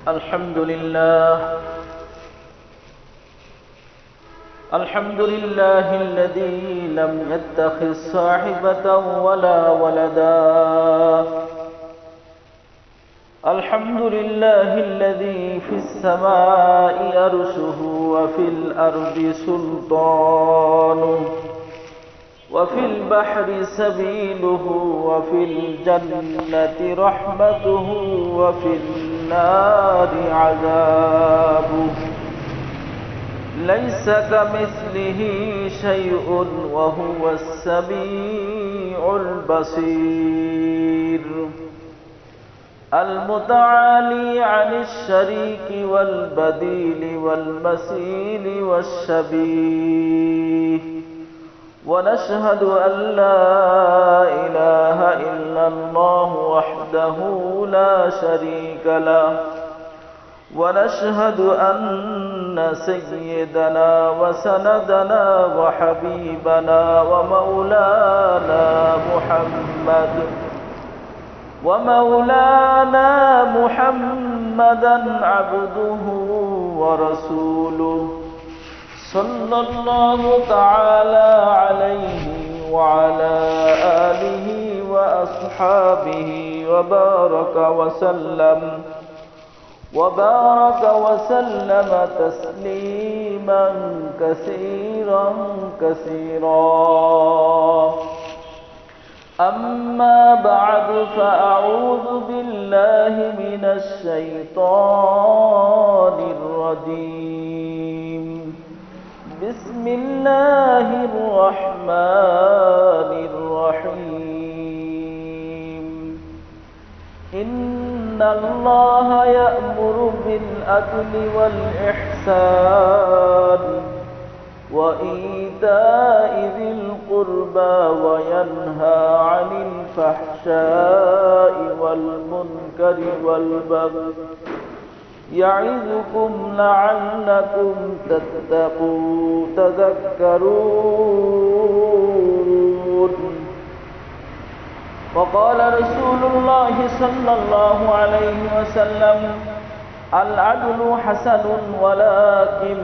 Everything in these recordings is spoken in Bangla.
الحمد لله الحمد لله الذي لم يتخذ صاحبة ولا ولدا. الحمد لله الذي في السماء عرشه وفي الأرض سلطانه وفي البحر سبيله وفي الجنة رحمته وفي النار عذابه. ليس كمثله شيء وهو السميع البصير. المتعالي عن الشريك والبديل والمثيل والشبيه. ونشهد أن لا إله إلا الله وحده لا شريك له. ونشهد أن سيدنا وسندنا وحبيبنا ومولانا محمدا عبده ورسوله صلى الله تعالى عليه وعلى آله وأصحابه وبارك وسلم تسليما كثيرا. أما بعد فأعوذ بالله من الشيطان الرجيم. بسم الله الرحمن الرحيم. إن الله يأمر بالعدل والإحسان وإيتاء ذي القربى وينهى عن الفحشاء والمنكر والبغي يعظكم لعلكم تذكرون. وقال رسول الله صلى الله عليه وسلم: العدل حسن ولكن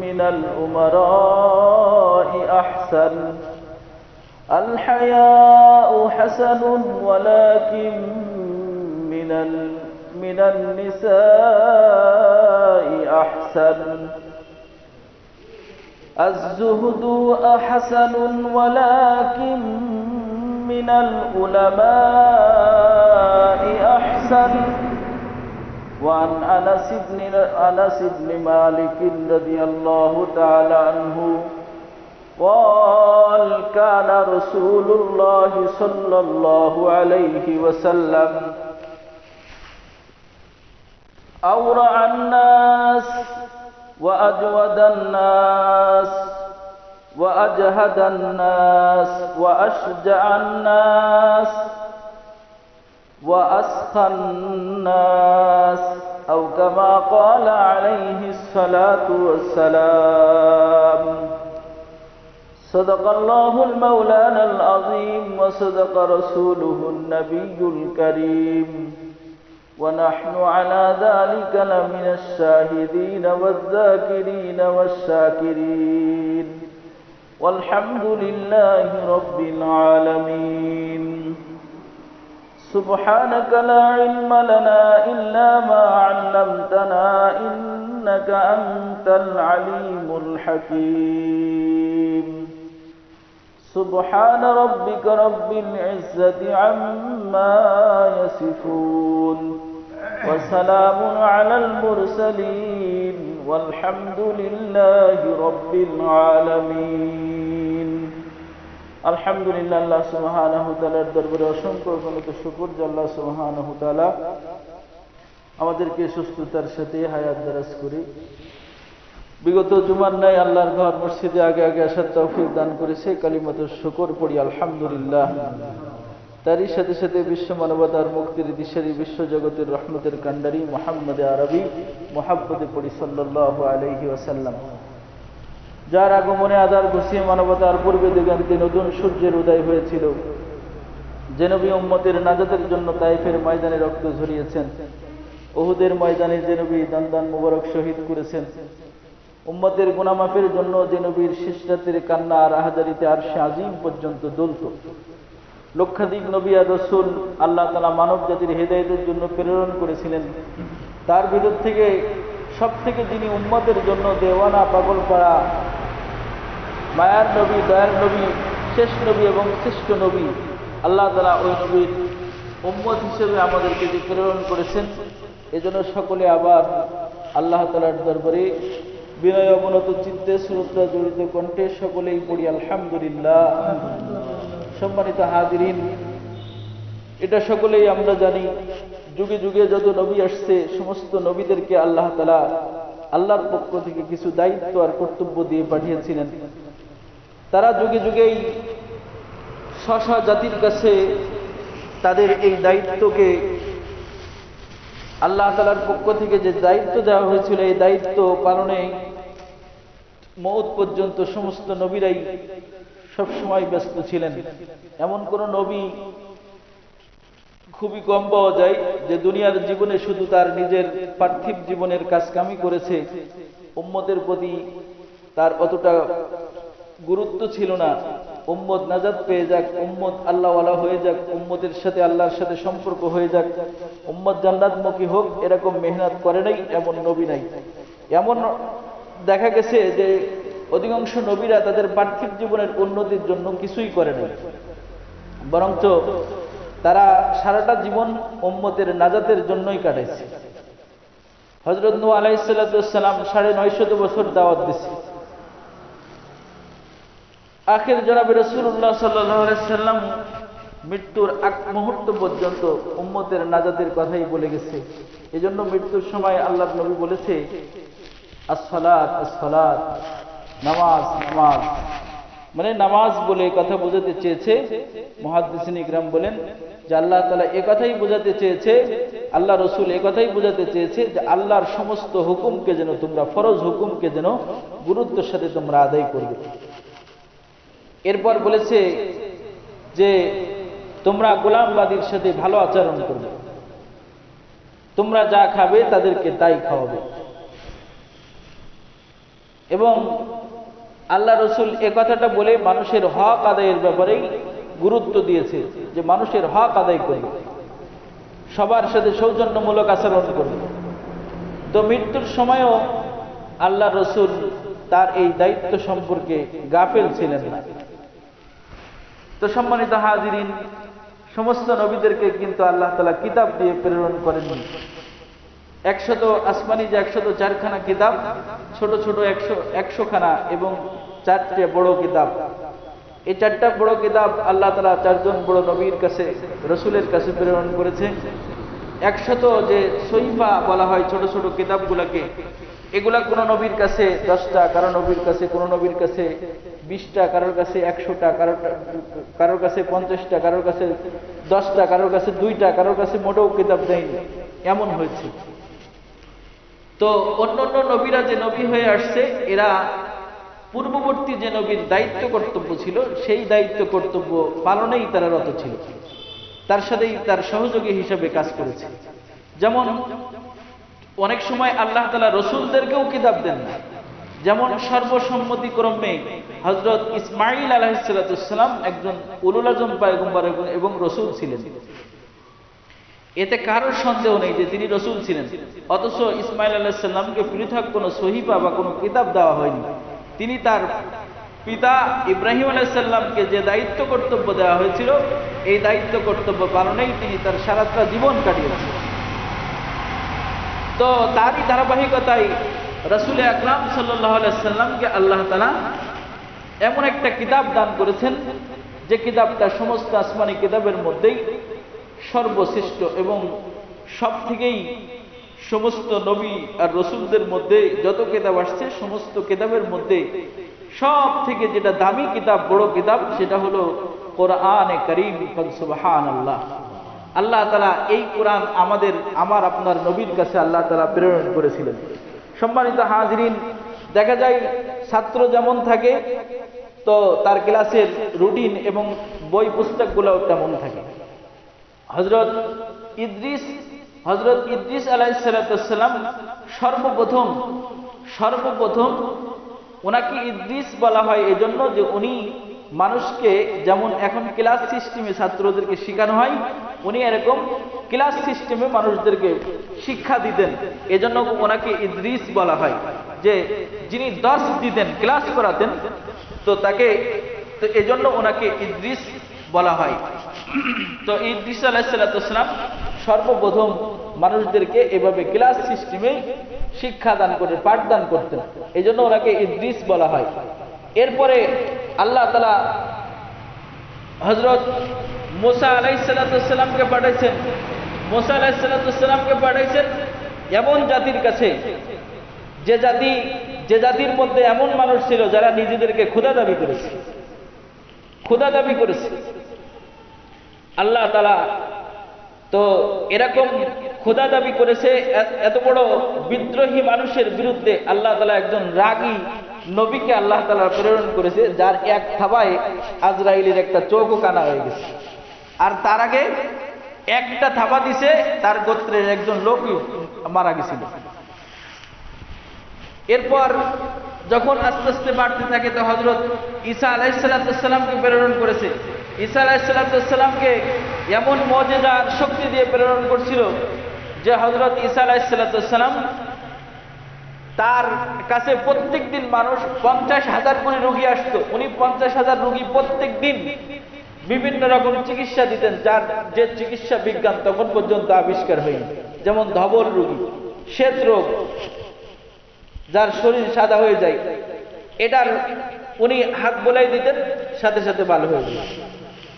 من الأمراء أحسن. الحياء حسن ولكن من النساء أحسن. الزهد حسن ولكن من العلماء أحسن. وعن أنس بن مالك رضي الله تعالى عنه قال: كان رسول الله صلى الله عليه وسلم أورع الناس وأجود الناس وأجهد الناس وأشجع الناس وأسخى الناس، أو كما قال عليه الصلاة والسلام. صدق الله المولانا العظيم وصدق رسوله النبي الكريم. ونحن على ذلك لمن الشاهدين والذاكرين والشاكرين. والحمد لله رب العالمين. سبحانك لا علم لنا إلا ما علمتنا إنك أنت العليم الحكيم. سبحان ربك رب العزة عما يصفون وسلام على المرسلين والحمد لله رب العالمين. আলহামদুলিল্লাহ, আল্লাহ সুবহানাহু ওয়া তাআলার দরবারে অসংখ্য অগণিত শুকর যে আল্লাহ সুবহানাহু ওয়া তাআলা আমাদেরকে সুস্থতার সাথে হায়াত দারাজ করে বিগত জুমার ন্যায় আল্লাহর ঘর মসজিদে আগে আগে আসার তৌফিক দান করেছে। কালিমাতুর শুকর পড়ি আলহামদুলিল্লাহ। তারই সাথে সাথে বিশ্ব মানবতার মুক্তির দিশারি, বিশ্ব জগতের রহমতের কান্ডারি মুহাম্মদে আরবি মুহাব্বতে পড়ি সাল্লাল্লাহু আলাইহি ওয়াসাল্লাম। যার আগমনে আদার ঘুষিয়ে মানবতার পূর্বে দিগন্তে নতুন সূর্যের উদয় হয়েছিল, যে নবী উম্মতের নাজাতের জন্য তায়েফের ময়দানে রক্ত ঝরিয়েছেন, উহুদের ময়দানে যে নবী দান মুবারক শহীদ করেছেন, উম্মতের গুনাহ মাফের জন্য যে নবীর শেষ রাতের কান্না আর আহাজারিতে আরশে আজিম পর্যন্ত দুলত। লক্ষাধিক নবী আর রসুল আল্লাহ তাআলা মানব জাতির হেদায়েতের জন্য প্রেরণ করেছিলেন। তার ভিতর থেকে সব থেকে যিনি উম্মতের জন্য দেওয়ানা পাগল পাড়া মায়ার নবী, দয়ার নবী, শেষ নবী এবং শ্রেষ্ঠ নবী, আল্লাহ তাআলা ওই নবীর উম্মত হিসেবে আমাদেরকে যে প্রেরণ করেছেন, এজন্য সকলে আবার আল্লাহ তাআলার দরবারে বিনয় অবনত চিত্তে শ্রদ্ধা জড়িত কণ্ঠে সকলেই পড়ি আলহামদুলিল্লাহ। সম্মানিত হাজিরিন, এটা সকলেই আমরা জানি, যুগে যুগে যত নবী আসছে সমস্ত নবীদেরকে আল্লাহ তাআলা আল্লাহর পক্ষ থেকে কিছু দায়িত্ব আর কর্তব্য দিয়ে পাঠিয়েছিলেন। তারা যুগে যুগেই স্ব জাতির কাছে তাদের এই দায়িত্বকে আল্লাহ তাআলার পক্ষ থেকে যে দায়িত্ব দেওয়া হয়েছিল, এই দায়িত্ব পালনে মওত পর্যন্ত সমস্ত নবীরাই সবসময় ব্যস্ত ছিলেন। এমন কোন নবী খুবই কম পাওয়া যায় যে দুনিয়ার জীবনে শুধু তার নিজের পার্থিব জীবনের কাজকামই করেছে, উম্মতের প্রতি তার অতটা গুরুত্ব ছিল না। উম্মত নাজাত পেয়ে যাক, উম্মত আল্লাহওয়ালা হয়ে যাক, উম্মতের সাথে আল্লাহর সাথে সম্পর্ক হয়ে যাক, উম্মত জান্নাতমুখী হোক, এরকম মেহনত করে নাই এমন নবী নাই। এমন দেখা গেছে যে অধিকাংশ নবীরা তাদের পার্থিব জীবনের উন্নতির জন্য কিছুই করে নাই, বরঞ্চ তারা সারাটা জীবন উম্মতের নাজাতের জন্যই কাটাইছে। হযরত নূহ আলাইহিস সালাম 950 বছর দাওয়াত দিছে। আখির জনাবে রাসূলুল্লাহ সাল্লাল্লাহু আলাইহি সাল্লাম মৃত্যুর আগ মুহূর্ত পর্যন্ত উম্মতের নাজাতের কথাই বলে গেছে। এজন্য মৃত্যুর সময় আল্লাহর নবী বলেছে, আসসালাত আসসালাত, নামাজ নামাজ। মানে নামাজ বলে কথা বোঝাতে চেয়েছে। মুহাদ্দিসিন ইকরাম বলেন যে আল্লাহ তাআলা এই কথাই বোঝাতে চেয়েছে, আল্লাহ রসুল এই কথাই বোঝাতে চেয়েছে যে আল্লাহর সমস্ত হুকুমকে যেন তোমরা, ফরজ হুকুমকে যেন গুরুত্বের সাথে তোমরা আদায় করবে। এরপর বলেছে যে তোমরা গোলামবাদীর সাথে ভালো আচরণ করবে, তোমরা যা খাবে তাদেরকে তাই খাওয়াবে। এবং আল্লাহ রসুল এ কথাটা বলে মানুষের হক আদায়ের ব্যাপারেই গুরুত্ব দিয়েছে যে মানুষের হক আদায় করবে, সবার সাথে সৌজন্যমূলক আচরণ করবে। তো মৃত্যুর সময়ও আল্লাহ রসুল তার এই দায়িত্ব সম্পর্কে গাফেল ছিলেন না। তো সম্মানিত হাজিরিন, সমস্ত নবীদেরকে কিন্তু আল্লাহ তাআলা কিতাব দিয়ে প্রেরণ করেননি। 100 আসমানি যে 104 খানা কিতাব, ছোট ছোট 100 খানা এবং 4টে বড় কিতাব। এই 4টা বড় কিতাব আল্লাহ তাআলা 4 জন বড় নবীর কাছে, রসুলের কাছে প্রেরণ করেছে। 100 যে সহিফা বলা হয় ছোট ছোট কিতাবগুলোকে, এগুলা কোন নবীর কাছে 10টা, কারো নবীর কাছে, কোন নবীর কাছে 20টা, কারোর কাছে 100টা, কারোর কাছে 50টা, কারোর কাছে 10টা, কারোর কাছে 2টা, কারোর কাছে মোটেও কিতাব দেয়নি, এমন হয়েছে। তো অন্যান্য নবীরা যে নবী হয়ে আসছে, এরা পূর্ববর্তী যে নবীর দায়িত্ব কর্তব্য ছিল, সেই দায়িত্ব কর্তব্য পালনেই তারা রত ছিল, তার সাথেই তার সহযোগী হিসেবে কাজ করেছে। যেমন অনেক সময় আল্লাহ তাআলা রসুলদেরকেও কিতাব দেন না। যেমন সর্বসম্মতিক্রমে হযরত ইসমাঈল আলাইহিস সালাম একজন উলুল আজম পয়গম্বর এবং রসুল ছিলেন, এতে কারোর সন্দেহ নেই যে তিনি রসুল ছিলেন। অথচ ইসমাঈল আলাইহিস সালামকে পৃথক কোনো সহিফা বা কোনো কিতাব দেওয়া হয়নি। তিনি তার পিতা ইব্রাহিম আলাইহিস সালামকে যে দায়িত্ব কর্তব্য দেওয়া হয়েছিল, এই দায়িত্ব কর্তব্য পালনেই তিনি তার সারাটা জীবন কাটিয়েছেন। তো তারই ধারাবাহিকতায় রাসূল আকরাম সাল্লাল্লাহু আলাইহি সাল্লামকে আল্লাহ তাআলা এমন একটা কিতাব দান করেছেন, যে কিতাবটা সমস্ত আসমানি কিতাবের মধ্যেই সর্বশ্রেষ্ঠ এবং সব থেকেই সমস্ত নবী আর রসুলদের মধ্যে যত কিতাব আসছে, সমস্ত কিতাবের মধ্যে সব থেকে যেটা দামি কিতাব, বড় কিতাব, সেটা হলো কোরআনে কারীম। সুবহানাল্লাহ। আল্লাহ তাআলা এই কোরআন আমার আপনার নবীর কাছে আল্লাহ তাআলা প্রেরণ করেছিলেন। সম্মানিত হাজিরিন, দেখা যায় ছাত্র যেমন থাকে, তো তার ক্লাসের রুটিন এবং বই পুস্তকগুলোও তেমন থাকে। হযরত ইদ্রিস হযরত ইদ্রিস আলাইহিস সালাম সর্বপ্রথম ওনাকে ইদ্রিস বলা হয় এজন্য যে উনি মানুষকে যেমন এখন ক্লাস সিস্টেমে ছাত্রদেরকে শেখানো হয়, উনি এরকম ক্লাস সিস্টেমে মানুষদেরকে শিক্ষা দিতেন, এজন্য ওনাকে ইদ্রিস বলা হয়। যে যিনি দর্স দিতেন, ক্লাস করাতেন, তো এজন্য ওনাকে ইদ্রিস বলা হয়। তো ইদ্রিস আলাইহিস সালাম সর্বপ্রথম মানুষদেরকে এভাবে ক্লাস সিস্টেমে শিক্ষা দান করে পাঠদান করতেন, এই জন্য ওনাকে ইদ্রিস বলা হয়। এরপরে আল্লাহ তাআলা হযরত মুসা আলাইহিস সালামকে পাঠাইছেন। মুসা আলাইহিস সালামকে পাঠাইছেন এমন জাতির কাছে যে জাতির মধ্যে এমন মানুষ ছিল যারা নিজেদেরকে খোদা দাবি করেছে। আল্লাহ তাআলা তো এরকম খোদা দাবি করেছে, এত বড় বিদ্রোহী মানুষের বিরুদ্ধে আল্লাহ তাআলা একজন রাগী নবীকে আল্লাহ তাআলা প্রেরণ করেছে, যার এক থাবায় আজরাইলের একটা চোখও কানা হয়ে গেছে। আর তার আগে একটা থাবা দিছে, তার গোত্রের একজন লোকই মারা গেছিল। এরপর যখন আস্তে আস্তে বাড়তে থাকে, তো হযরত ঈসা আলাইহিস সালামকে প্রেরণ করেছে। ঈসা আলাইহিস সালামকে এমন মুজিজার শক্তি দিয়ে প্রেরণ করছিল যে হযরত ঈসা আলাইহিস সালাম তার কাছে প্রত্যেক দিন মানুষ 50,000 করে রোগী আসতো। উনি 50,000 রোগী প্রত্যেক দিন বিভিন্ন রকম চিকিৎসা দিতেন, যার যে চিকিৎসা বিজ্ঞান তখন পর্যন্ত আবিষ্কার হয়নি। যেমন ধবল রোগী, শ্বেত রোগ, যার শরীর সাদা হয়ে যায়, এটার উনি হাত বোলাই দিতেন, সাথে সাথে ভালো হয়ে যেত।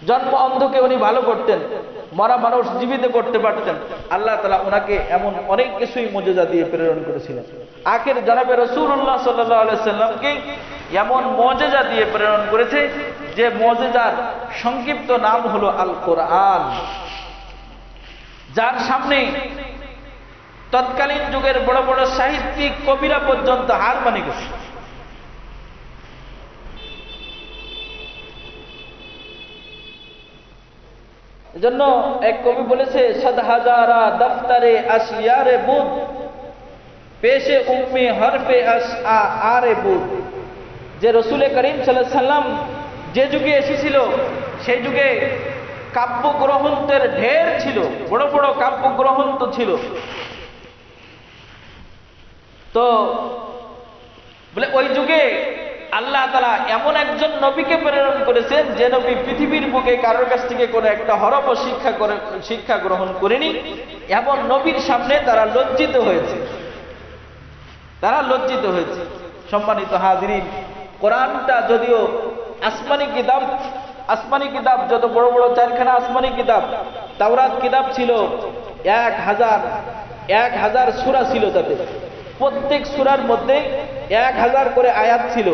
জন্ম অন্ধকে উনি ভালো করতেন, মরা মানুষ জীবিত করতে পারতেন। আল্লাহ তাআলা ওনাকে এমন অনেক কিছুই মুজিজা দিয়ে প্রেরণ করেছিলেন। আখির জনাবে রাসূলুল্লাহ সাল্লাল্লাহু আলাইহি সাল্লামকে এমন মুজিজা দিয়ে প্রেরণ করেছে যে মুজিজার সংক্ষিপ্ত নাম হলো আল কোরআন, যার সামনে তৎকালীন যুগের বড় বড় সাহিত্যিক কবিরা পর্যন্ত হার মানে গেছে। এজন্য এক কবি বলেছে, সদ হাজারা দফতরে আশিয়ারে বুদ, পেশে উম্মে হরফে আরে বুদ। যে রাসূল করিম সাল্লাল্লাহু আলাইহি সাল্লাম যে যুগে এসেছিল, সেই যুগে কাব্য গ্রন্থের ঢের ছিল, বড় বড় কাব্য গ্রন্থ ছিল। তো বলে ওই যুগে আল্লাহ তাআলা এমন একজন নবীকে প্রেরণ করেছেন যে নবী পৃথিবীর বুকে কারোর কাছ থেকে কোনো একটা হরফ শিক্ষা গ্রহণ করেনি। এমন নবীর সামনে তারা লজ্জিত হয়েছে। সম্মানিত হাজিরিন, কোরআনটা যদিও আসমানি কিতাব, যত বড় বড় 4খানা আসমানি কিতাব, তাওরাত কিতাব ছিল 1000 সূরা ছিল, তাতে প্রত্যেক সূরার মধ্যে 1000 করে আয়াত ছিল।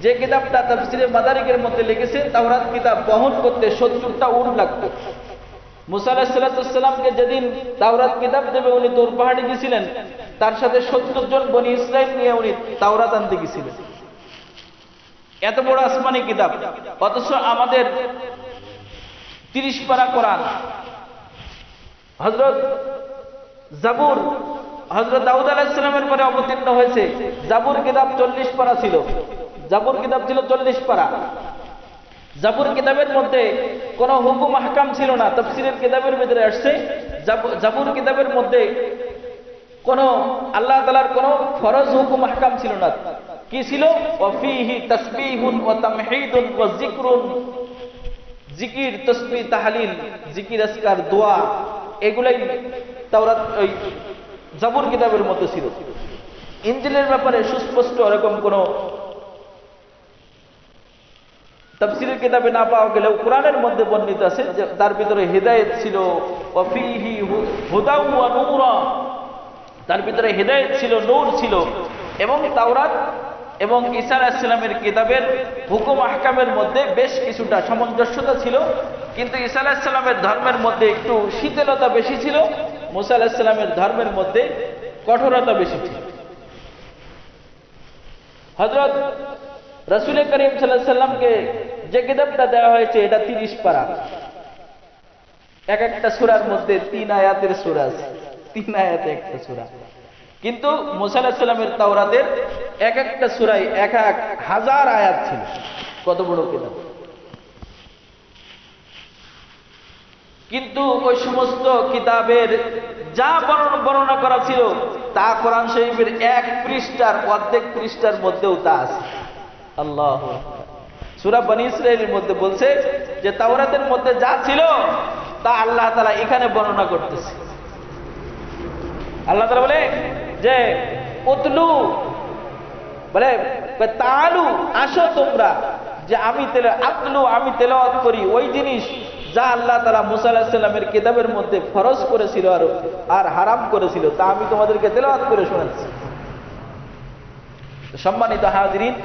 যে কিতাবটা তাফসীরে মাদারিকের মধ্যে লিখেছেন, তাওরাত কিতাব বহন করতে 70টা উট লাগতো। মুসা আলাইহিস সালামকে যেদিন তাওরাত কিতাব দেবে, উনি তুর পাহাড়ে গিয়েছিলেন, তার সাথে 70 জন বনি ইসরাইল নিয়ে উনি তাওরাত আনতে গিয়েছিলেন। এত বড় আসমানি কিতাব, অথচ আমাদের 30 পারা কোরআন। জাবুর হযরত দাউদ আলাইহিস সালামের পরে অবতীর্ণ হয়েছে। জাবুর কিতাব 40 পারা ছিল। 40 পারা। জাবুর কিতাবের মধ্যে কোনো হুকুম আহকাম ছিল না। তাফসীরের কিতাবের ভিতরে আসছে, জাবুর কিতাবের মধ্যে কোনো আল্লাহ তাআলার কোনো ফরজ হুকুম আহকাম ছিল না। কি ছিল? ওয়াফিহি তাসবিহুন ওয়া তামহিদুন ওয়া যিকরুন, জিকির, তাসবিহ, তাহলিল, জিকির, আজকার, দোয়া, এগুলাই তাওরাত ওই জাবুর কিতাবের মধ্যে ছিল। ইনজিলের ব্যাপারে সুস্পষ্ট এরকম কোন তাফসীরের কিতাবে না পাওয়া গেলেও কোরআনের মধ্যে বর্ণিত আছে যে তার ভিতরে হিদায়াত ছিল, ওয়াফিহি হুদাউ ওয়া নূরা, তার ভিতরে হিদায়াত ছিল, নূর ছিল। এবং তাওরাত এবং ঈসা আলাইহিস সালামের কিতাবের হুকুম আহকামের মধ্যে বেশ কিছুটা সামঞ্জস্যতা ছিল, কিন্তু ঈসা আলাইহিস সালামের ধর্মের মধ্যে একটু শীতলতা বেশি ছিল, মুসা আলাইহিস সালামের ধর্মের মধ্যে কঠোরতা বেশি ছিল। হযরত রাসূল করিম সাল্লাল্লাহু আলাইহি সাল্লামকে যে কিতাবটা দেওয়া হয়েছে, এটা 30 পারা। এক একটা সূরার মধ্যে 3 আয়াতের সূরা আছে। 3 আয়াতে একটা সূরা। কিন্তু মুসা আলাইহিস সালামের তাওরাতের এক একটা সূরায় 1000 আয়াত ছিল। কত বড় কিতাব! কিন্তু ওই সমস্ত কিতাবের যা বর্ণনা করা ছিল তা কোরআন শরীফের 1 পৃষ্ঠার অর্ধেক পৃষ্ঠার মধ্যেও তা আছে। আল্লাহু আকবার। সূরা বনী ইসরাঈলের মধ্যে বলছে যে তাওরাতের মধ্যে যা ছিল তা আল্লাহ তাআলা এখানে বর্ণনা করতেছে। আল্লাহ তাআলা বলে যে উতলু, বলে তাআলু, আসো তোমরা, যে আমি তেলাওয়াত করি ওই জিনিস যা আল্লাহ তাআলা মুসা আলাইহিস সালামের কিতাবের মধ্যে ফরজ করেছিল আর হারাম করেছিল, তা আমি তোমাদেরকে তেলাওয়াত করে শোনাচ্ছি। সম্মানিত হাজিরিন,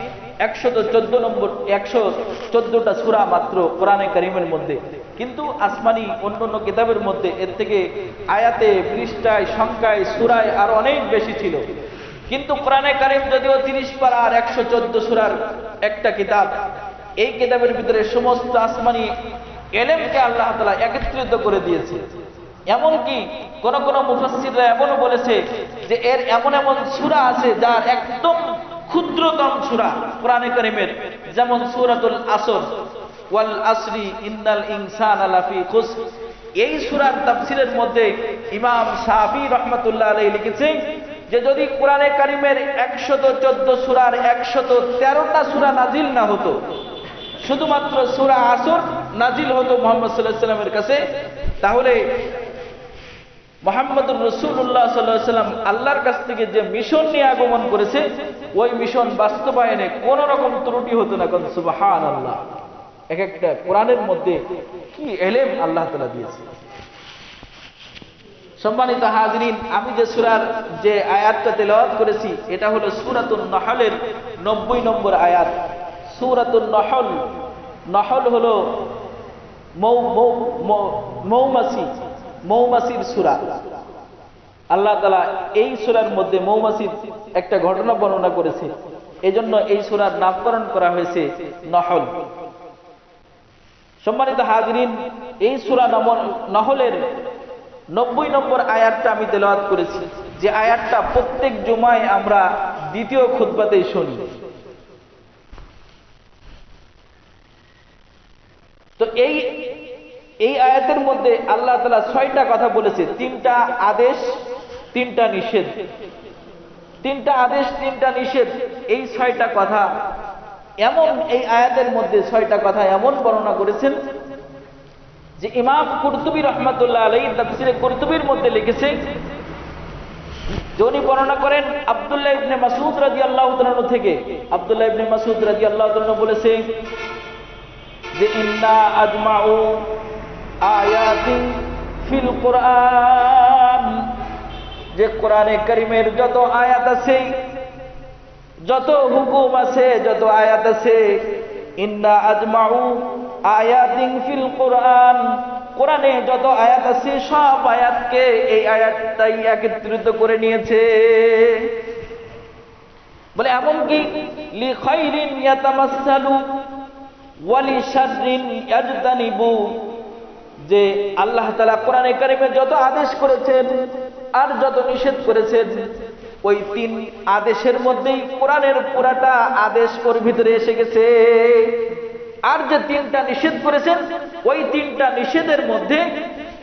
114টা সূরা মাত্র কোরআনে কারীমের মধ্যে, কিন্তু আসমানি অন্যান্য কিতাবের মধ্যে এর থেকে আয়াতে, পৃষ্ঠায়, সংখ্যায়, সূরায় আর অনেক বেশি ছিল। কিন্তু কোরআনে কারীম যদিও 30 পারা আর 114 সূরার একটা কিতাব, এই কিতাবের ভিতরে সমস্ত আসমানি এলেমকে আল্লাহ তাআলা একত্রিত করে দিয়েছে। এমনকি কোন কোন মুফাসসিররা এমনও বলেছে যে এর এমন এমন সূরা আছে যার একদম ক্ষুদ্রতম সূরা কোরআনে কারীমের, যেমন সূরাতুল আসর, ওয়াল আসরি ইন্নাল ইনসানা লাফি খুসর। এই সূরার তাফসীরের মধ্যে ইমাম শাফি রাহমাতুল্লাহ আলাইহি লিখেছেন যে যদি কোরআনে কারীমের 114 সূরার 113টা সূরা নাজিল না হতো, শুধুমাত্র সূরা আসর নাজিল হতো মুহাম্মদ সাল্লাল্লাহু আলাইহি ওয়াসাল্লামের কাছে, তাহলে মুহাম্মদুর রাসূলুল্লাহ সাল্লাল্লাহু আলাইহি ওয়াসাল্লাম আল্লাহর কাছ থেকে যে মিশন নিয়ে আগমন করেছে ওই মিশন বাস্তবায়নে কোন রকম ত্রুটি হতো না। কোন সুবহানাল্লাহ! এক একটা কোরআনের মধ্যে কি ইলম আল্লাহ তাআলা দিয়েছে। সম্মানিত হাজিরিন, আমি যে সূরার যে আয়াতটা তেলাওয়াত করেছি এটা হলো সূরাতুন নাহলের 90 নম্বর আয়াত। সূরাতুন নাহল, নাহল হলো মৌমাছির সূরা। আল্লাহ তাআলা এই সূরার মধ্যে মৌমাছির একটা ঘটনা বর্ণনা করেছে, এজন্য এই সূরার নামকরণ করা হয়েছে নাহল। সম্মানিত হাজিরিন, এই সূরা নাহলের 90 নম্বর আয়াতটা আমি তেলাওয়াত করেছি, যে আয়াতটা প্রত্যেক জুমায় আমরা দ্বিতীয় খুতবাতেই শুনি। তো এই আয়াতের মধ্যে আল্লাহ তাআলা 6টা কথা বলেছে, 3টা আদেশ, 3টা নিষেধ। 3টা আদেশ, 3টা নিষেধ, এই 6টা কথা এমন, এই আয়াতের মধ্যে 6টা কথা এমন বর্ণনা করেছেন যে ইমাম কুরতুবী রাহমাতুল্লাহ আলাইহি তাফসীরে কুরতুবীর মধ্যে লিখেছে, যিনি বর্ণনা করেন আব্দুল্লাহ ইবনে মাসউদ রাদিয়াল্লাহু তাআলা থেকে। আব্দুল্লাহ ইবনে মাসউদ রাদিয়াল্লাহু তাআলা বলেছে যে ইন্না আজমাউ আয়াতিন ফিল কোরআন, যে কোরআনে কারীমের যত আয়াত আছে, যত হুকুম আছে, যত আয়াত আছে, ইন্না আজমাউ আয়াতিন ফিল কোরআন, কোরআনে যত আয়াত আছে সব আয়াতকে এই আয়াতটাই একত্রিত করে নিয়েছে। বলে এমনকি লি খাইরিন ইয়াতামাসসালু ওয়া লি শাররিন ইয়াজতানিবু, যে আল্লাহ তাআলা কোরআনে কারীমে যত আদেশ করেছেন আর যত নিষেধ করেছেন, ওই 3 আদেশের মধ্যেই কোরআনের পুরাটা আদেশ ওর ভিতরে এসে গেছে। আর যে 3টা নিষেধ করেছেন ওই 3টা নিষেধের মধ্যে,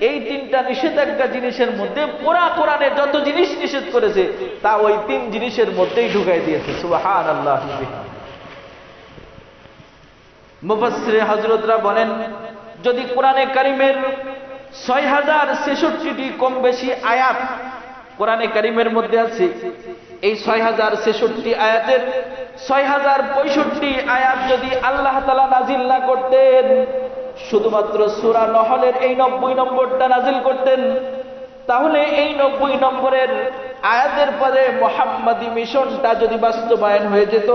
এই 3টা নিষেধাজ্ঞা জিনিসের মধ্যে পুরা কোরআনে যত জিনিস নিষেধ করেছে তা ওই 3 জিনিসের মধ্যেই ঢুকাই দিয়েছে। সুবহানাল্লাহ। মুফাসসিরে হযরতরা বলেন, যদি কোরআনে কারীমের 6066টি কম বেশি আয়াত কোরআনে কারীমের মধ্যে আছে, এই 6066 আয়াতের 6065 আয়াত যদি আল্লাহ তাআলা নাজিল না করতেন, শুধুমাত্র সূরা নহলের এই 90 নম্বরটা নাজিল করতেন, তাহলে এই 90 নম্বরের আয়াতের পরে মুহাম্মাদি মিশনটা যদি বাস্তবায়ন হয়ে যেত,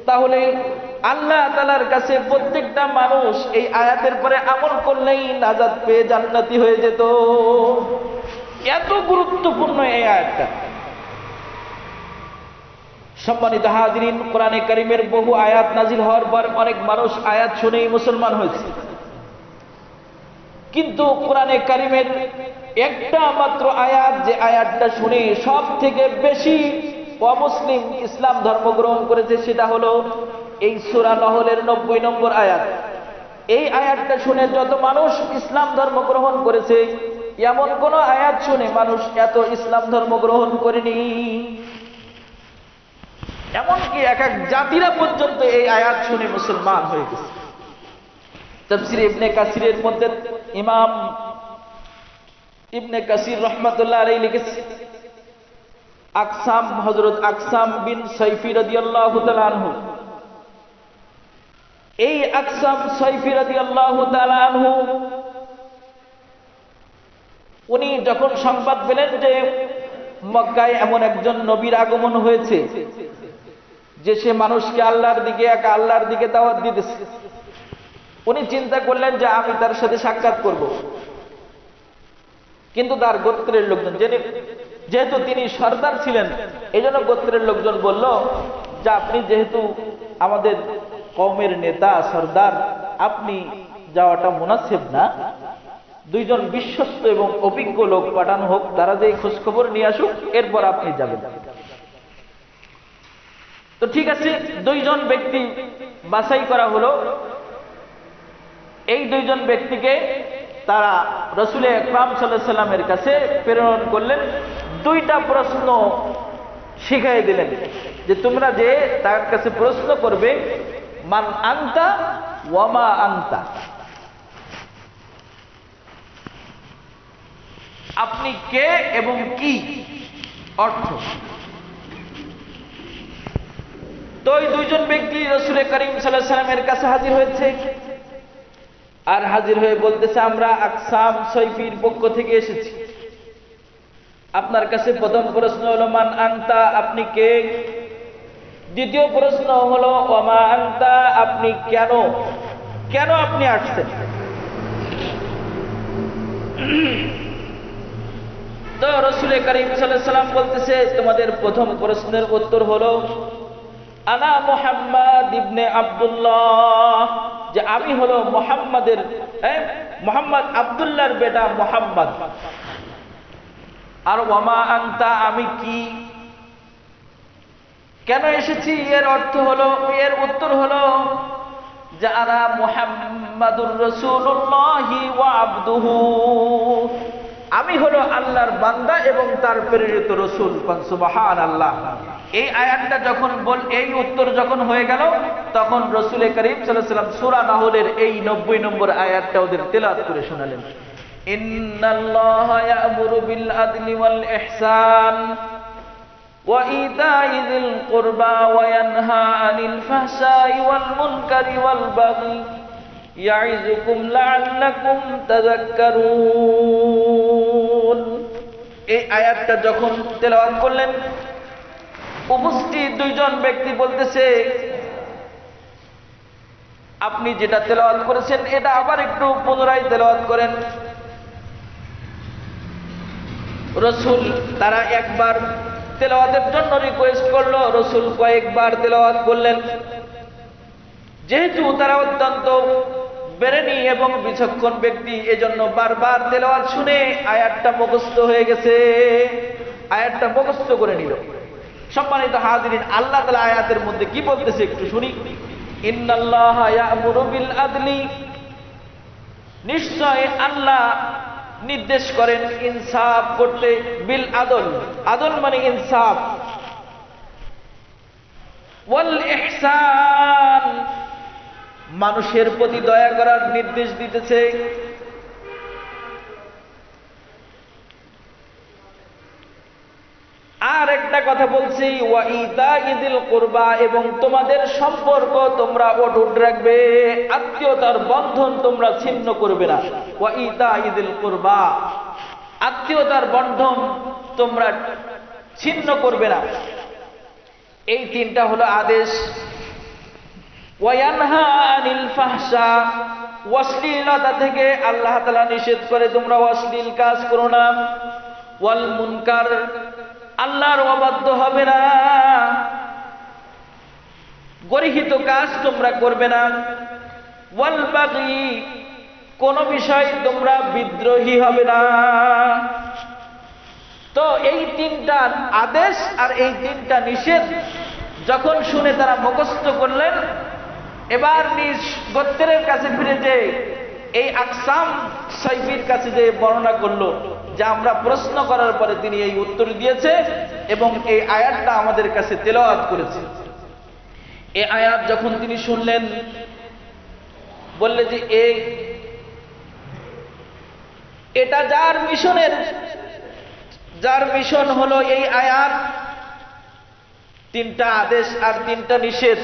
তাহলে আল্লাহ তাআলার কাছে প্রত্যেকটা মানুষ এই আয়াতের পরে আমল করলেই নাজাত পেয়ে জান্নাতি হয়ে যেত। এত গুরুত্বপূর্ণ এই আয়াতটা। সম্মানিত হাজিরিন, কোরআনে কারীমের বহু আয়াত নাজিল হওয়ার পর অনেক মানুষ আয়াত শুনেই মুসলমান হয়েছে, কিন্তু কোরআনে কারিমের একটা মাত্র আয়াত, যে আয়াতটা শুনে সব থেকে বেশি অমুসলিম ইসলাম ধর্ম গ্রহণ করেছে, সেটা হলো এই সূরা নহলের 90 নম্বর আয়াত। এই আয়াতটা শুনে যত মানুষ ইসলাম ধর্ম গ্রহণ করেছে, এমন কোন আয়াত শুনে মানুষ এত ইসলাম ধর্ম গ্রহণ করেনি। এমনকি এক এক জাতিরা পর্যন্ত এই আয়াত শুনে মুসলমান হয়ে গেছে। তাফসীর ইবনে কাসিরের মধ্যে ইমাম ইবনে কাসির রাহমাতুল্লাহ আলাইহি লিখেছে, আকসাম, হযরত আকসাম বিন সাইফি রাদিয়াল্লাহু তাআলা আনহু, এই আকসাম সাইফি রাদিয়াল্লাহু তাআলা আনহু উনি যখন সংবাদ পেলেন যে মক্কায় এমন একজন নবীর আগমন হয়েছে, যে সে মানুষকে আল্লাহর দিকে, একা আল্লাহর দিকে দাওয়াত দিতেছে, উনি চিন্তা করলেন যে আমি তার সাথে সাক্ষাৎ করব। কিন্তু তার গোত্রের লোকজন, যেহেতু তিনি সর্দার ছিলেন, এই জন্য গোত্রের লোকজন বলল যে আপনি যেহেতু আমাদের কওমের নেতা, সর্দার, আপনি যাওয়াটা মুনাসিব না, দুইজন বিশ্বস্ত এবং অভিজ্ঞ লোক পাঠানো হোক, তারা যে খোঁজ খবর নিয়ে আসুক, এরপর আপনি যাবেন। তো ঠিক আছে, দুইজন ব্যক্তি বাছাই করা হলো। এই দুইজন ব্যক্তিকে তারা রাসূল আকরাম সাল্লাল্লাহু আলাইহি সাল্লামের কাছে প্রেরণ করলেন। দুইটা প্রশ্ন শিখাই দিলেন যে তোমরা যে তার কাছে প্রশ্ন করবে, মান আনতা ওয়া মা আনতা, আপনি কে এবং কি অর্থ। তো এই দুইজন ব্যক্তি রাসূল করিম সাল্লাল্লাহু আলাইহি সাল্লামের কাছে হাজির হয়েছে, আর হাজির হয়ে বলতেছে আমরা আকসাম সাইফির পক্ষ থেকে এসেছি। আপনার কাছে প্রথম প্রশ্ন হলো মান আনতা, আপনি কে। দ্বিতীয় প্রশ্ন হলো ওয়া মা আনতা, আপনি কেন আপনি আসছেন। তো রাসূল করিম সাল্লাল্লাহু আলাইহি সাল্লাম বলতেছে তোমাদের প্রথম প্রশ্নের উত্তর হলো আনা মুহাম্মদ ইবনে আব্দুল্লাহ, যে আমি হলো মুহাম্মদ আব্দুল্লাহর বেটা মুহাম্মদ। আর ওয়া মা আনতা, আমি কি, কেন এসেছি, এর উত্তর হলো যে আনা মুহাম্মাদুর রাসূলুল্লাহি ওয়া আবদুহু, আমি হলো আল্লাহর বান্দা এবং তার প্রেরিত রাসূল। সুবহানাল্লাহ। এই আয়াতটা যখন এই উত্তর যখন হয়ে গেল, তখন রাসূল করিম সাল্লাল্লাহু আলাইহি ওয়াসাল্লাম সূরা নাহলের এই 90 নম্বর আয়াতটা ওদের তেলাওয়াত করে শোনালেন। ইন্নাল্লাহা ইয়া'মুরু বিল আদলি ওয়াল ইহসান ওয়া ইতা'i যিল কুরবা ওয়া ইয়ানহা আনিল ফাহশাই ওয়াল মুনকারি ওয়াল বাগই ইয়া'iযুকুম লা'আল্লাকুম তাযাক্কারুন। এই আয়াতটা যখন তেলাওয়াত করলেন, উপস্থিত দুইজন ব্যক্তি বলতেছে আপনি যেটা তেলাওয়াত করেছেন এটা আবার একটু পুনরায় তেলাওয়াত করেন। রাসূল তারা একবার তেলাওয়াতের জন্য রিকোয়েস্ট করলো, রাসূল কয়েকবার তেলাওয়াত করলেন। যেহেতু তারা অত্যন্ত বেরেনি এবং বিচক্ষণ ব্যক্তি, এজন্য বারবার তেলাওয়াত শুনে আয়াতটা মুখস্থ হয়ে গেছে, আয়াতটা মুখস্থ করে নিল। সম্মানিত হাজিরিন, আল্লাহ তাআলা আয়াতের মধ্যে কি বলতেছে একটু শুনি। ইন্নাল্লাহা ইয়া'মুরু বিল আদলি, নিশ্চয় আল্লাহ নির্দেশ করেন ইনসাফ করতে, বিল আদল, আদল মানে ইনসাফ, ওয়াল ইহসান, মানুষের প্রতি দয়া করার নির্দেশ দিতেছে। আর একটা কথা বলছি, ওয়া ইতা'i যিল কুরবা, এবং তোমাদের সম্পর্ক তোমরা অটুট রাখবে, আত্মীয়তার বন্ধন তোমরা ছিন্ন করবে না। ওয়া ইতা'i যিল কুরবা, আত্মীয়তার বন্ধন তোমরা ছিন্ন করবে না। এই তিনটা হলো আদেশ। ওয়া ইয়ানহা আনিল ফাহশা, অশ্লীলতা থেকে আল্লাহ তাআলা নিষেধ করে তোমরা অশ্লীল কাজ করো না। ওয়াল মুনকার, আল্লাহর অবাধ্য হবে না, গরিহিত কাজ তোমরা করবে না। ওয়াল বাগি, কোন বিষয় তোমরা বিদ্রোহী হবে না। তো এই তিনটা আদেশ আর এই তিনটা নিষেধ যখন শুনে তারা মুখস্থ করলেন, এবার নিজ গোত্রের কাছে ফিরে যে এই আকসাম সাইফির কাছে যে বর্ণনা করলো যে আমরা প্রশ্ন করার পরে তিনি এই উত্তর দিয়েছে এবং এই আয়াতটা আমাদের কাছে তেলাওয়াত করেছে। এই আয়াত যখন তিনি শুনলেন, বললে যে এটা যার মিশন হলো এই আয়াত, তিনটা আদেশ আর তিনটা নিষেধ,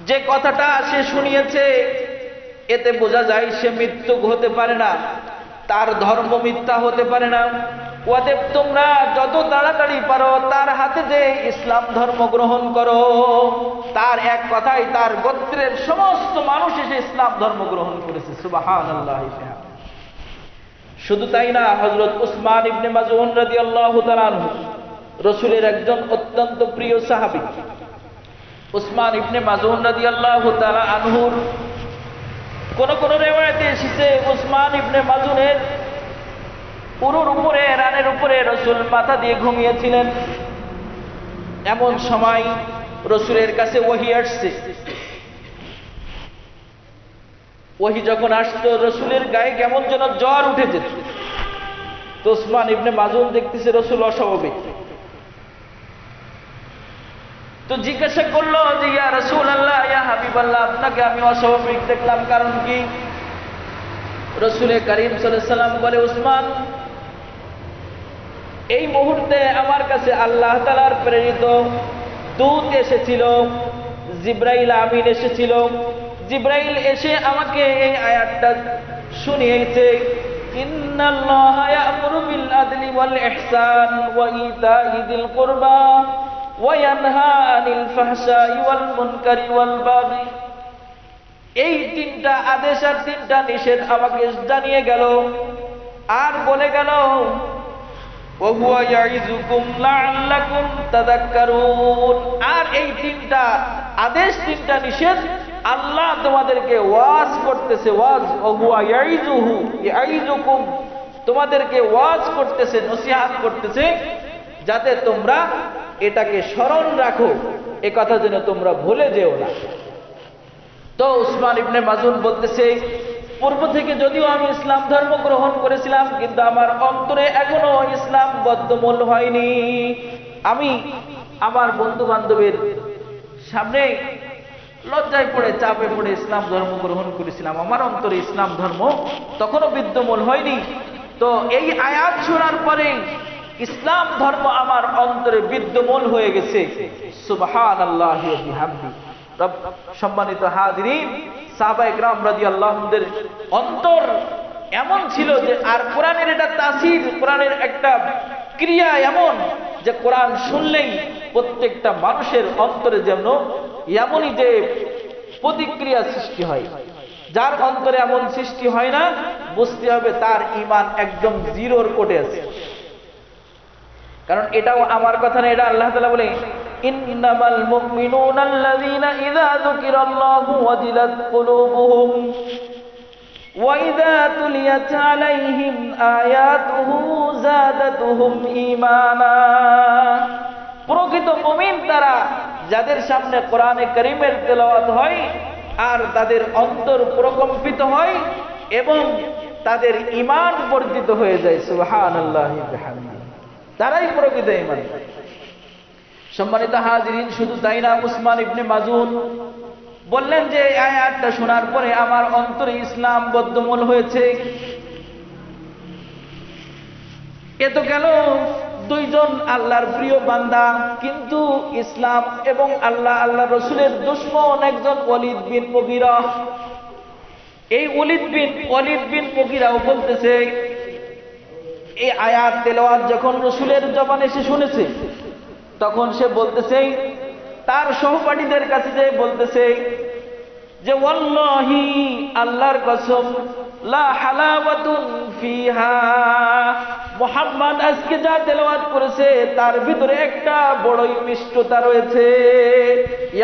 যে কথাটা সে শুনিয়েছে এতে বোঝা যায় সে মিথ্যুক হতে পারে না, তার ধর্ম মিথ্যা হতে পারে না। অতএব তোমরা যত তাড়াতাড়ি পারো তার হাতে যে ইসলাম ধর্ম গ্রহণ করো। তার এক কথাই তার গোত্রের সমস্ত মানুষ এসে ইসলাম ধর্ম গ্রহণ করেছে। সুবহানাল্লাহ। শুধু তাই না, হযরত উসমান ইবনে মাযউন রাদিয়াল্লাহু তাআলা আনহু, রাসূলের একজন অত্যন্ত প্রিয় সাহাবী। উসমান ইবনে মাযউন রাদিয়াল্লাহু তাআলা আনহুর কোন কোন রিওয়ায়াতে এসেছে উসমান ইবনে মাযউনের উরুর উপরে, রানের উপরে রাসূল মাথা দিয়ে ঘুমিয়েছিলেন। এমন সময় রাসূলের কাছে ওহী আসছে। ওহী যখন আসতো রাসূলের গায়ে কেমন যেন জ্বর উঠে যেত। তো উসমান ইবনে মাযউন দেখতেছে রাসূল অস্বাভাবিক, তো জিজ্ঞাসা করলো যে ইয়া রাসূলুল্লাহ, ইয়া হাবিবাল্লাহ, আপনাকে আমি অস্বাভাবিক দেখলাম, কারণ কি? রাসূল কারীম সাল্লাল্লাহু আলাইহি ওয়াসাল্লাম বলে, উসমান, এই মুহূর্তে আমার কাছে আল্লাহ তাআলার প্রেরিত দূত এসেছিল, জিবরাইল আমিন এসেছিল। জিবরাইল এসে আমাকে এই আয়াতটা শুনিয়েছে, ইন্নাল্লাহা ইয়া'মুরু বিল আদলি ওয়াল ইহসান ওয়া ইতা'i যিল কুরবা ওয়া ইয়ানহা আনিল ফাহশাই ওয়াল মুনকারি ওয়াল বাগি। এই তিনটা আদেশ আর তিনটা নিষেধ আমাকে জানিয়ে গেল, আর বলে গেল ওয়া হুয়া ইয়াইযুকুম লাআল্লাকুম তাযাক্কারুন। আর এই তিনটা আদেশ তিনটা নিষেধ আল্লাহ তোমাদেরকে ওয়াজ করতেছে, ওয়াজ ওয়া হুয়া ইয়াইযুকুম, তোমাদেরকে ওয়াজ করতেছে, নসিহত করতেছে, যাতে তোমরা এটাকে স্মরণ রাখো, এ কথা যেন তোমরা ভুলে যেও না। তো উসমান ইবনে মাযউন বলতেছে, পূর্ব থেকে যদিও আমি ইসলাম ধর্ম গ্রহণ করেছিলাম, কিন্তু আমার অন্তরে এখনো ইসলাম বদ্ধমূল হয়নি। আমি আমার বন্ধু বান্ধবের সামনে লজ্জায় পড়ে, চাপে পড়ে ইসলাম ধর্ম গ্রহণ করেছিলাম, আমার অন্তরে ইসলাম ধর্ম তখনও বিদ্যমান হয়নি। তো এই আয়াত শোনার পরে ইসলাম ধর্ম আমার অন্তরে বিদ্যমান হয়ে গেছে। সুবহানাল্লাহি ওয়া বিহামদি। সম্মানিত হাজিরিন, সাহাবায়ে কেরাম রাদিয়াল্লাহু আনহুদের অন্তর এমন ছিল যে, আর কোরআনের এটা তাসির, কোরআনের একটা ক্রিয়া এমন যে কোরআন শুনলেই প্রত্যেকটা মানুষের অন্তরে যেন এমনই যে প্রতিক্রিয়া সৃষ্টি হয়। যার অন্তরে এমন সৃষ্টি হয় না, বুঝতে হবে তার ঈমান একদম জিরোর কোটে আছে। কারণ এটাও আমার কথা না, এটা আল্লাহ তাআলা বলে, ইন্নামাল মুমিনুনা আল্লাযীনা ইযা যুকিরাল্লাহু ওয়াজিলাত কুলুবুহুম ওয়া ইযা তুলিয়াত আলাইহিম আয়াতুহু যাদাতুহুম ঈমানা। প্রকৃত মুমিন তারা, যাদের সামনে কোরআনে কারীমের তেলাওয়াত হয় আর তাদের অন্তর প্রকম্পিত হয় এবং তাদের ঈমান বর্ধিত হয়ে যায়। সুবহানাল্লাহি ওয়া বিহামদিহি। তারাই প্রকৃত ঈমান। সম্মানিত হাজিরিন, শুধু তাই না, উসমান ইবনে মাযউন বললেন যে এই আয়াতটা শোনার পরে আমার অন্তরে ইসলাম বদ্ধমূল হয়েছে। এ তো গেল দুইজন আল্লাহর প্রিয় বান্দা, কিন্তু ইসলাম এবং আল্লাহ রসুলের দুশমন একজন ওয়ালিদ বিন মুগীরা। এই ওয়ালিদ বিন মুগীরাও বলতেছে, এই আয়াত তেলাওয়াত যখন রসুলের জবানে সে শুনেছে, তখন সে বলতেছে, তার সহপাঠীদের কাছে যে বলতেছে যে, ওয়াল্লাহি, আল্লাহর কসম, লা হালাওয়াতুন ফিহা, মুহাম্মদ আজকে যা তেলাওয়াত করেছে তার ভিতরে একটা বড়ই মিষ্টতা রয়েছে,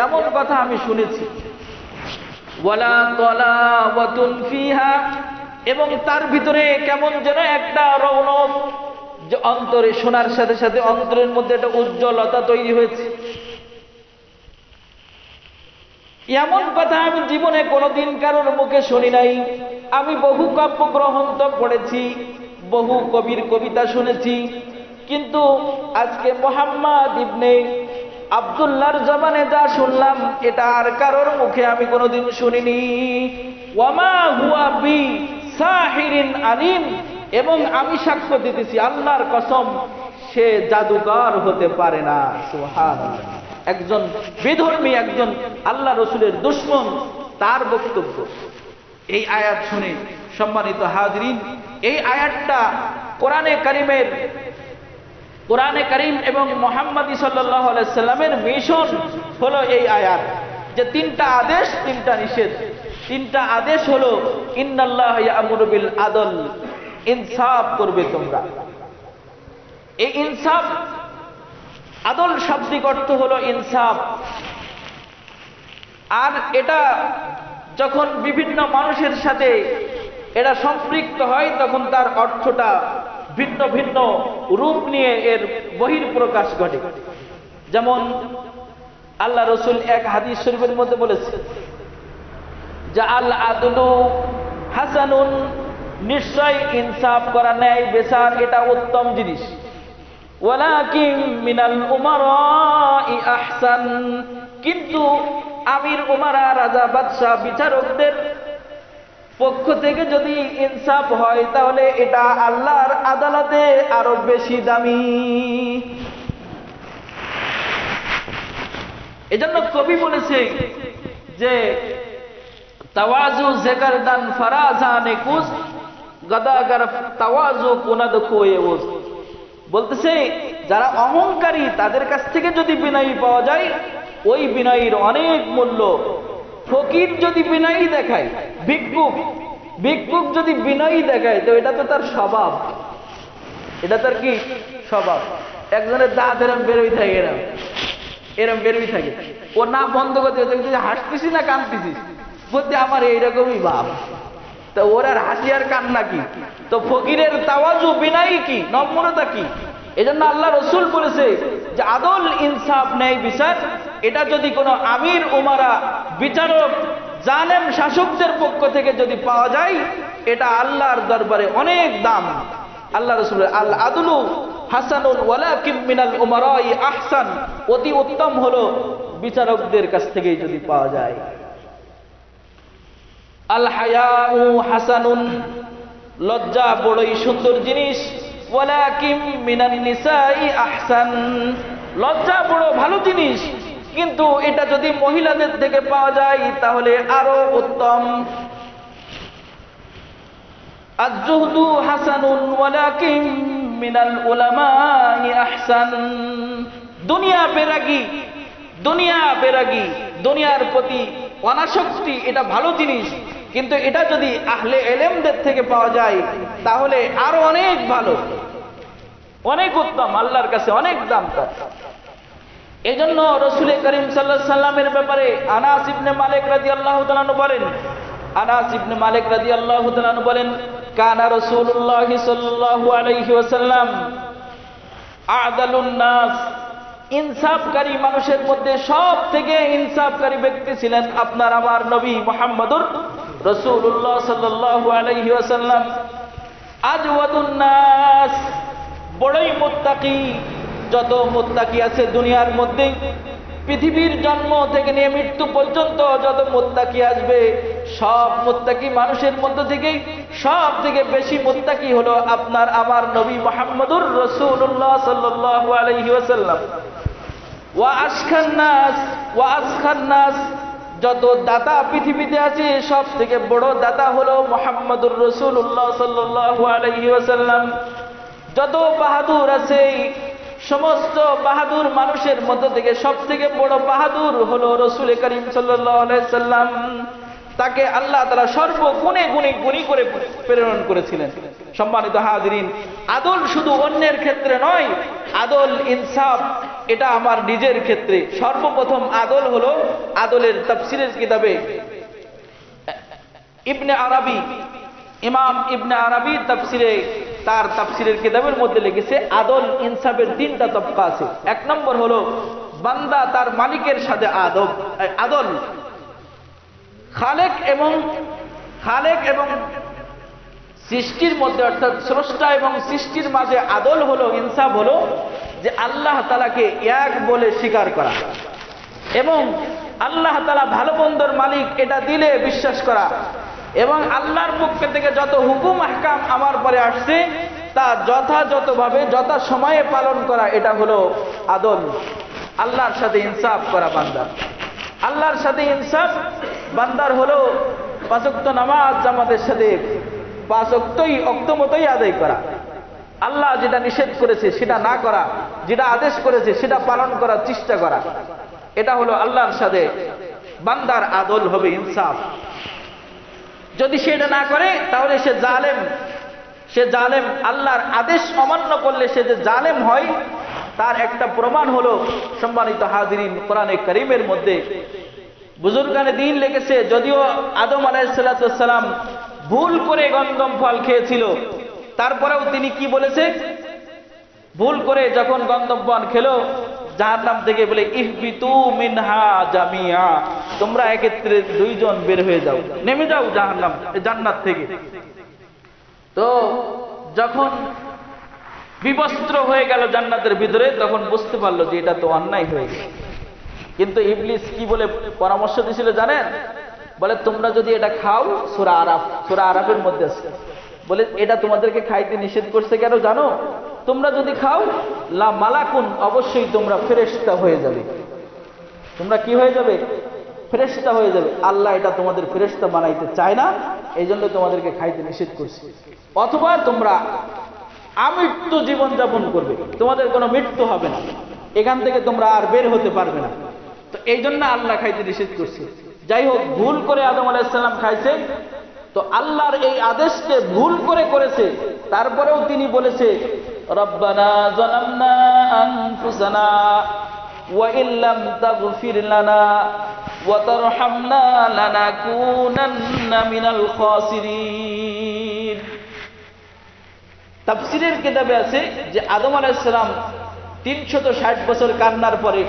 এমন কথা আমি শুনেছি। ওয়ালা তালাওয়াতুন ফিহা, এবং তার ভিতরে কেমন যেন একটা রৌনক, যে অন্তরে শোনার সাথে সাথে অন্তরের মধ্যে একটা উজ্জ্বলতা তৈরি হয়েছে। এমন কথা আমি জীবনে কোনোদিন কারোর মুখে শুনি নাই। আমি বহু কাব্য গ্রন্থ পড়েছি, বহু কবির কবিতা শুনেছি, কিন্তু আজকে মুহাম্মদ ইবনে আব্দুল্লাহর জবানে যা শুনলাম এটা আর কারোর মুখে আমি কোনোদিন শুনিনি। ওয়ামা হুয়া বি সাহিরিন আলিম, এবং আমি সাক্ষ্য দিতেছি আল্লাহর কসম, সে জাদুকর হতে পারে না। সুবহানাল্লাহ। একজন বিধর্মী, একজন আল্লাহ রসুলের দুশমন, তার বক্তব্য। এই আয়াত শুনে সম্মানিত হাজরিন, এই আয়াতটা কোরআনে কারীম এবং মুহাম্মদী সাল্লাল্লাহু আলাইহি সাল্লামের মিশন হলো এই আয়াত, যে তিনটা আদেশ, তিনটা নিষেধ। তিনটা আদেশ হলো ইন্নাল্লাহা ইয়া'মুরু বিল আদল, ইনসাফ করবে তোমরা। এই ইনসাফ, আদল শাব্দিক অর্থ হলো ইনসাফ। আর এটা যখন বিভিন্ন মানুষের সাথে এটা সম্পৃক্ত হয় তখন তার অর্থটা ভিন্ন ভিন্ন রূপ নিয়ে এর বহিঃপ্রকাশ ঘটে। যেমন আল্লাহ রসুল এক হাদিস শরীফের মধ্যে বলেছে যে আল আদলু হাসানুন, নিশ্চয় ইনসাফ করা, ন্যায় বিচার এটা উত্তম জিনিস। ওয়ালাকিন মিনাল উমারাই আহসান, কিন্তু আমির উমারা, রাজা, বাদশাহ, বিচারকদের পক্ষ থেকে যদি ইনসাফ হয় তাহলে এটা আল্লাহর আদালতে আরো বেশি দামি। এজন্য কবি বলেছে যে তাওয়াজু জেকারদান ফারাজানে কুজ গদাগার তাওয়াজু কুনাদ কোয়েউজ, বলতেছে যারা অহংকারী তাদের কাছ থেকে যদি বিনয়ী পাওয়া যায় ওই বিনয়ীর অনেক মূল্য। ফকির যদি বিনয়ী দেখায়, ভিক্ষুক যদি বিনয়ী দেখায় তো এটা তো তার স্বভাব, এটা তার কি স্বভাব। একজনের দাঁত এরম বেরোই থাকে, এরম বেরোই থাকে, ও না বন্ধ করতে হাসতেছি না কাঁদতেছিস, বলতে আমার এইরকমই ভাব, তো ওর আর হাসি আর কান্না কি? তো ফকিরের তাওয়াজু, বিনয়ী কি, নম্রতা কি? এজন্য আল্লাহ রসুল বলেছে যে আদল, ইনসাফ, ন্যায় বিচার এটা যদি কোনো আমির উমারা, বিচারক, জালেম শাসকদের পক্ষ থেকে যদি পাওয়া যায় এটা আল্লাহর দরবারে অনেক দাম। আল্লাহ রসুল আল আদলু হাসানুন ওয়ালাকিন মিনাল উমারাই আহসান, অতি উত্তম হলো বিচারকদের কাছ থেকেই যদি পাওয়া যায়। আল হায়াউ হাসানুন, লজ্জা বড়ই সুন্দর জিনিস। ওয়ালাকিন মিনান নিসাই আহসান, লজ্জা বড় ভালো জিনিস, কিন্তু এটা যদি মহিলাদের থেকে পাওয়া যায় তাহলে আরো উত্তম। আজ-জুহদু হাসানুন ওয়ালাকিন মিনাল উলামাই আহসান, দুনিয়া বেরাগী, দুনিয়ার প্রতি অনাসক্তি এটা ভালো জিনিস, কিন্তু এটা যদি আহলে ইলমদের থেকে পাওয়া যায় তাহলে আরো অনেক ভালো, অনেক উত্তম, আল্লাহর কাছে অনেক দাম তার। এজন্য রাসূল করিম সাল্লাল্লাহু আলাইহি সাল্লামের ব্যাপারে আনাস ইবনে মালিক রাদিয়াল্লাহু তাআলা বলেন, কানা রাসূলুল্লাহ সাল্লাল্লাহু আলাইহি ওয়াসাল্লাম আ'দালুন নাস, ইনসাফকারী মানুষের মধ্যে সব থেকে ইনসাফকারী ব্যক্তি ছিলেন আপনার আমার নবী মুহাম্মদুর রাসূলুল্লাহ সাল্লাল্লাহু আলাইহি ওয়াসাল্লাম। আজওয়াদুন নাস, বড়ই মুত্তাকি, যত মুত্তাকি আছে দুনিয়ার মধ্যে, পৃথিবীর জন্ম থেকে নিয়ে মৃত্যু পর্যন্ত যত মুত্তাকি আসবে সব মুত্তাকি মানুষের মধ্য থেকে সব থেকে বেশি মুত্তাকি হলো আপনার আমার নবী মুহাম্মদুর রাসূলুল্লাহ সাল্লাল্লাহু আলাইহি ওয়াসাল্লাম। ওয়া আসখান নাস, যত দাতা পৃথিবীতে আছে সব থেকে বড় দাতা হলো মুহাম্মদুর রাসূলুল্লাহ সাল্লাল্লাহু আলাইহি ওয়াসাল্লাম। যত বাহাদুর আছে, সমস্ত বাহাদুর মানুষের মধ্য থেকে সব থেকে বড় বাহাদুর হলো রাসূল করিম সাল্লাল্লাহু আলাইহি সাল্লাম। তাকে আল্লাহ তাআলা সর্বগুণে গুণী করে প্রেরণ করেছিলেন। সম্মানিত হাজিরিন, আদল শুধু অন্যের ক্ষেত্রে নয়, আদল, ইনসাফ এটা আমার নিজের ক্ষেত্রে। সর্বপ্রথম আদল হলো, আদলের তাফসীরের কিতাবে ইবনে আরবি, ইমাম ইবনে আরবি তার তাফসিরের কিতাবের মধ্যে লিখেছে আদল ইনসাফের তিনটা তবকা আছে। এক নম্বর হলো বান্দা তার মালিকের সাথে আদল। খালেক এবং সৃষ্টির মধ্যে, অর্থাৎ স্রষ্টা এবং সৃষ্টির মাঝে আদল হলো, ইনসাফ হলো যে আল্লাহ তাআলাকে এক বলে স্বীকার করা এবং আল্লাহ তাআলা ভালো মন্দর মালিক এটা দিলে বিশ্বাস করা এবং আল্লাহর পক্ষ থেকে যত হুকুম আহকাম আমার পরে আসছে তা যথাযথভাবে যথা সময়ে পালন করা, এটা হলো আদল। আল্লাহর সাথে ইনসাফ করা বান্দার, আল্লাহর সাথে ইনসাফ বান্দার হলো 5 ওয়াক্ত নামাজ জামাতের সাথে 5 ওয়াক্ত মতোই আদায় করা, আল্লাহ যেটা নিষেধ করেছে সেটা না করা, যেটা আদেশ করেছে সেটা পালন করার চেষ্টা করা, এটা হলো আল্লাহর সাথে বান্দার আদল হবে, ইনসাফ। যদি সেটা না করে তাহলে সে জালেম। আল্লাহর আদেশ অমান্য করলে সে যে জালেম হয় তার একটা প্রমাণ হলো, সম্মানিত হাজিরিন, কোরআনে কারীমের মধ্যে বুজুর্গানে দ্বীন লিখেছে, যদিও আদম আলাইহিস সালাম ভুল করে গন্ধম ফল খেয়েছিল, তারপরেও তিনি কি বলেছে? ভুল করে যখন গন্ধম ফল খেলো জাহান্নাম থেকে বলে ইহবিতু মিনহা জামিয়া, তোমরা একত্রে 2 জন বের হয়ে যাও, নেমে যাও জান্নাত থেকে। তো যখন বিবস্ত্র হয়ে গেল জান্নাতের ভিতরে, তখন বুঝতে পারলো যে এটা তো অন্যায় হয়ে গেছে। কিন্তু ইবলিস কি বলে পরামর্শ দিয়েছিল জানেন? বলে তোমরা যদি এটা খাও, সূরা আরাফের মধ্যে আছে, বলে এটা তোমাদেরকে খাইতে নিষেধ করছে কেন জানো? তোমরা যদি খাও লা মালাকুন, অবশ্যই তোমরা ফেরেশতা হয়ে যাবে। তোমরা কি হয়ে যাবে? ফেরেশতা হয়ে যাবে। আল্লাহ এটা তোমাদের ফেরেশতা বানাইতে চায় না, এই জন্য তোমাদেরকে খাইতে নিষেধ করছে। অথবা তোমরা আমৃত্যু জীবন যাপন করবে, তোমাদের কোনো মৃত্যু হবে না, এখান থেকে তোমরা আর বের হতে পারবে না। তো এই জন্য আল্লাহ খাইতে নিষেধ করছে। যাই হোক, ভুল করে আদম আলাইহিস সালাম খাইছে, তো আল্লাহর এই আদেশকে ভুল করে করেছে, তারপরেও তিনি বলেছে রব্বানা যালামনা আনফুসানা ওয়া ইল্লাম তাগফির লানা ওয়া তারহামনা লানাকুনান্না মিনাল খাসিরিন। তাফসীরের কিতাবে আছে যে আদম আলাইহিস সালাম 360 বছর কান্নার পরে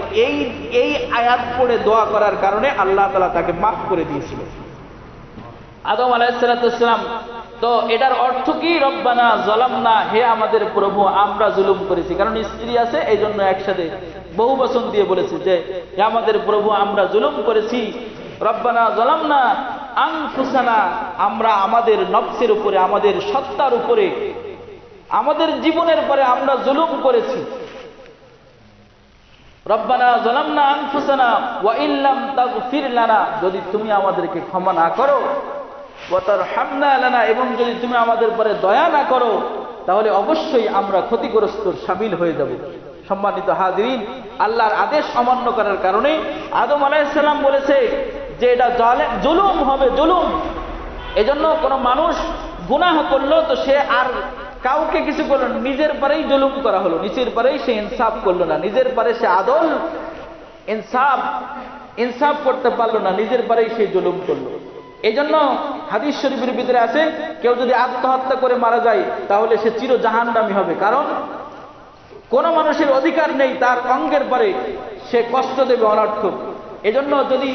এই আয়াত পড়ে দোয়া করার কারণে আল্লাহ তাআলা তাকে মাফ করে দিয়েছিল। আদম আলাইহিস সালাম, তো এটার অর্থ কি? রব্বানা যালামনা, হে আমাদের প্রভু আমরা জুলুম করেছি। কারণ স্ত্রী আছে, এই জন্য একসাথে বহু বচন দিয়ে বলেছে যে হে আমাদের প্রভু আমরা জুলুম করেছি। রব্বানা যালামনা আনফুসানা, আমরা আমাদের নফসের উপরে, আমাদের সত্তার উপরে, আমাদের জীবনের পরে আমরা জুলুম করেছি। রব্বানা যালামনা আনফুসানা ওয়া ইল্লাম তাগফির লানা, যদি তুমি আমাদেরকে ক্ষমা না করো, ওয়া তারহামনা লানা, এবং যদি তুমি আমাদের পরে দয়া না করো, তাহলে অবশ্যই আমরা ক্ষতিগ্রস্ত শামিল হয়ে যাব। সম্মানিত হাজিরিন, আল্লাহর আদেশ অমান্য করার কারণে আদম আলাইহিস সালাম বলেছে যে এটা জুলুম হবে, জুলুম। এজন্য কোনো মানুষ গুনাহ করলো তো সে আর কাউকে কিছু করলো না, নিজের পরেই জুলুম করা হলো, নিজের পরেই সে ইনসাফ করলো না, নিজের পরে সে আদল ইনসাফ করতে পারলো না, নিজের পরেই সে জুলুম করলো। এই জন্য হাদিস শরীফের ভিতরে আছে, কেউ যদি আত্মহত্যা করে মারা যায় তাহলে সে চির জাহান্নামী হবে। কারণ কোন মানুষের অধিকার নেই তার অঙ্গের পরে সে কষ্ট দেবে অনর্থক। এজন্য যদি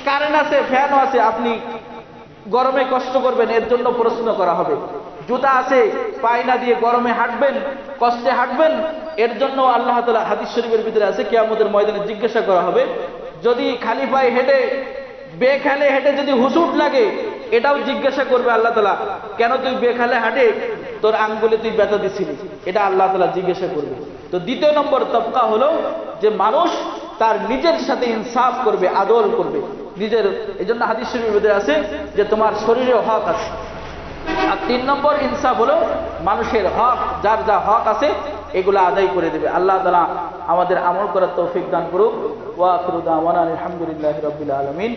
কারেন্ট আছে, ফ্যানও আছে, আপনি গরমে কষ্ট করবেন, এর জন্য প্রশ্ন করা হবে। জুতা আছে, পায়ে না দিয়ে গরমে হাঁটবেন, কষ্টে হাঁটবেন, এর জন্য আল্লাহ তাআলা হাদিস শরীফের ভিতরে আছে কিয়ামতের ময়দানে জিজ্ঞাসা করা হবে। যদি খালি পায়ে হেঁটে, বেখালে হেঁটে যদি হুসুট লাগে, এটাও জিজ্ঞাসা করবে আল্লাহ তাআলা, কেন তুই বেখালে হাঁটে তোর আঙ্গুলে তুই ব্যথা দিছিলি, এটা আল্লাহ তাআলা জিজ্ঞাসা করবে। তো দ্বিতীয় নম্বর তবকা হলো যে মানুষ তার নিজের সাথে ইনসাফ করবে, আদল করবে নিজের। এই জন্য হাদিস শরীফের ভিতরে আছে যে তোমার শরীরে হক আছে। আর 3 নম্বর ইনসাফ হলো মানুষের হক, যার যা হক আছে এগুলো আদায় করে দেবে। আল্লাহ তাআলা আমাদের আমল করার তৌফিক দান করুক। ওয়া আখিরু দাওয়ানা আলহামদুলিল্লাহি রাব্বিল আলামিন।